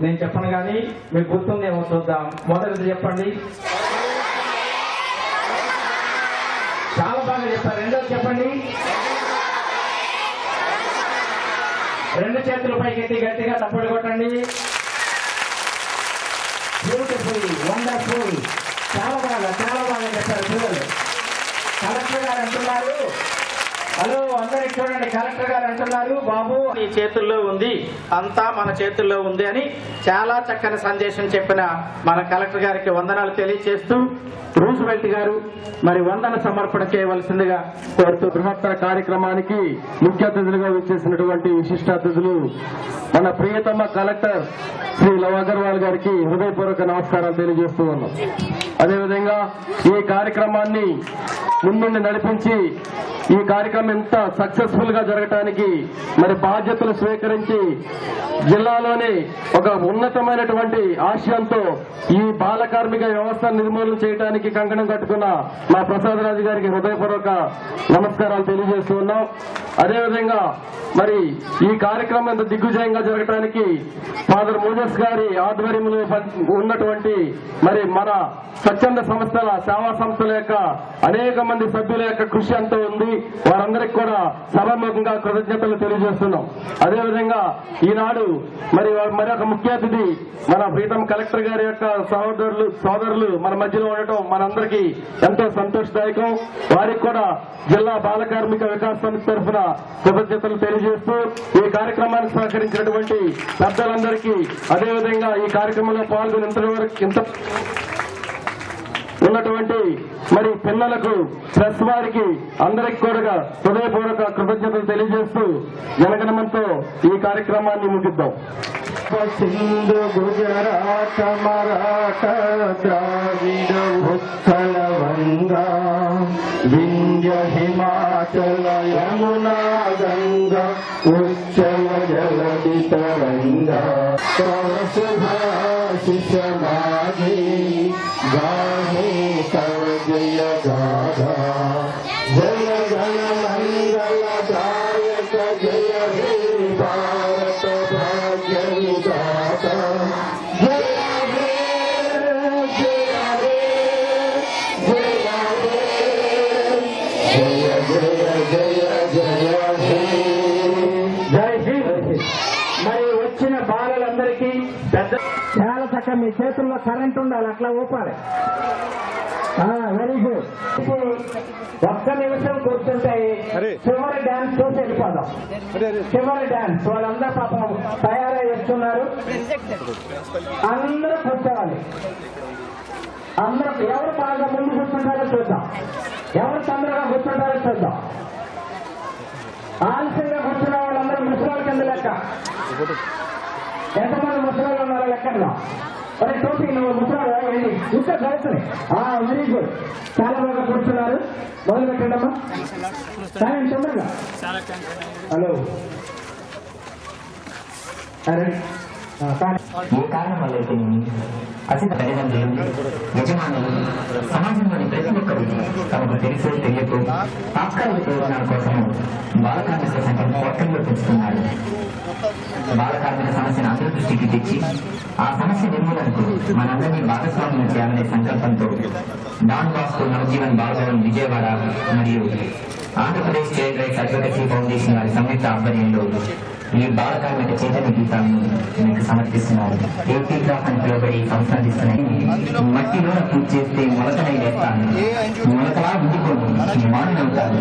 నేను చెప్పను కానీ మీకు గుర్తుందేమో చూద్దాం. మొదటిది చెప్పండి. చాలా బాగా చెప్పారు. రెండోది చెప్పండి. రెండు చేతులు పైకెత్తి గట్టిగా తప్పులు కొట్టండి. బ్యూటిఫుల్, వండర్ఫుల్, చాలా బాగా చెప్పారు పిల్లలు. కలెక్టర్ గారు అంటున్నారు, హలో అందరికి చూడండి, కలెక్టర్ గారు అంటున్నారు, బాబు నీ చేతుల్లో ఉంది, అంతా మన చేతుల్లో ఉంది అని చాలా చక్కని సందేశం చెప్పిన మన కలెక్టర్ గారికి వందనాలు తెలియజేస్తూ రూజ్వెల్ట్ గారు మరి వందన సమర్పణ చేయవలసిందిగా కోరుతూ బృహత్తర కార్యక్రమానికి ముఖ్య అతిథులుగా వచ్చేసినటువంటి విశిష్ట అతిథులు మన ప్రియతమ కలెక్టర్ శ్రీ లవ్ అగర్వాల్ గారికి హృదయపూర్వక నమస్కారాలు తెలియజేస్తూ ఉన్నాం. అదేవిధంగా ఈ కార్యక్రమాన్ని ముందుండి నడిపించి ఈ కార్యక్రమం ఎంత సక్సెస్ఫుల్ గా జరగటానికి మరి బాధ్యతలు స్వీకరించి జిల్లాలోని ఒక ఉన్నతమైనటువంటి ఆశయంతో ఈ బాల కార్మిక వ్యవస్థ నిర్మూలన చేయడానికి కంకణం కట్టుకున్న మా ప్రసాదరాజు గారికి హృదయపూర్వక నమస్కారాలు తెలియజేస్తూ ఉన్నాం. అదేవిధంగా మరి ఈ కార్యక్రమం ఎంత దిగ్విజయంగా జరగడానికి ఫాదర్ మోజెస్ గారి ఆధ్వర్యంలో ఉన్నటువంటి మరి మన స్వచ్ఛంద సంస్థల సేవా సంస్థల యొక్క అనేక మంది సభ్యుల యొక్క కృషి అంతా ఉంది. వారందరికీ కూడా సభాముఖంగా కృతజ్ఞతలు తెలియజేస్తున్నాం. అదేవిధంగా ఈనాడు మరొక ముఖ్య అతిథి మన ప్రీతం కలెక్టర్ గారి యొక్క సోదరులు మన మధ్యలో ఉండటం మనందరికీ ఎంతో సంతోషదాయకం. వారికి కూడా జిల్లా బాల కార్మిక వికాస్ సమితి తరఫున కృతజ్ఞతలు తెలియజేస్తూ ఈ కార్యక్రమానికి సహకరించినటువంటి పెద్దలందరికీ, అదేవిధంగా ఈ కార్యక్రమంలో పాల్గొని ఇంత ఉన్నటువంటి మరి పిల్లలకు ప్రెస్ వారికి అందరికి కూడా హృదయపూర్వక కృతజ్ఞతలు తెలియజేస్తూ జనగణమంతో ఈ కార్యక్రమాన్ని ముగిద్దాం. సింధు గుజరాత మరాఠ ద్రావిడ ఉత్కల వంగా వింధ్య హిమాచల యమునా గంగా ఉచ్చల జలది తరంగా సుభాషిష మాఘే గాహే తవ జయ గాథా జయ గణ మంగళ దాయక జయ హే భారత భాగ్య విధాత జయ హే జయ హే జయ హే జయ జయ జయ హే జై హింద్. మరి వచ్చిన బాలలందరికీ పెద్ద చాలా చక్కగా మీ చేతుల్లో కరెంట్ ఉండాలి, అట్లా ఊపాలి. Very good. ఇప్పుడు ఒక్క నిమిషం కూర్చుంటే చివరి డాన్స్ చూసి వెళ్ళిపోదాం. చివరి డాన్స్ వాళ్ళందరూ పాపం తయారై వస్తున్నారు. అందరూ కూర్చోవాలి. అందరూ ఎవరు బాగా ముందు కూర్చుంటారో చూద్దాం, ఎవరు తొందరగా కూర్చుంటారో చూద్దాం. ఆలస్యంగా కూర్చున్న వాళ్ళందరూ ముసలాల కింద లెక్క. ఎంతమంది ముసలాలు ఉన్నారో లెక్కల్లో మరి టోపీ నువ్వు ముసలాలు ఏంటి ఇంకా చదువుతుంది. వెరీ గుడ్, చాలా బాగా కూర్చున్నారు. మొదలు పెట్టండమ్మా. సాయం తొందరగా. హలో ఏ కారణం వల్ల అయితే అతి తల్లిదండ్రులు, యజమానులు, సమాజంలోని ప్రతి ఒక్కరు తమకు తెలిసో తెలియకో తాత్కాలిక ప్రయోజనాల కోసం బాల కార్మిక సంఖ్యను కోట్లలో పెంచుతున్నారు. బాల కార్మిక సమస్యను అందరి దృష్టికి తెచ్చి ఆ సమస్య నిర్మూలనకు మనందరినీ భాగస్వామ్యం చేయాలనే సంకల్పంతో డాన్ బాస్కో నవజీవన్ బాలభవన్ విజయవాడ మరియు Andhra Pradesh child rights advocacy foundation వారి సంయుక్త ఆధ్వర్యంలో ఈ బాల కార్మిక చైతన్య గీతాలను మీకు సమర్పిస్తున్నారు. ఏపీ గ్రాఫ్ అని పిలువబడి సంస్థిస్తున్నాయి. మట్టిలో పూజ చేస్తే మొలకనై లేస్తాను, మొలకలా ఉండిపోను, మానవుతాను.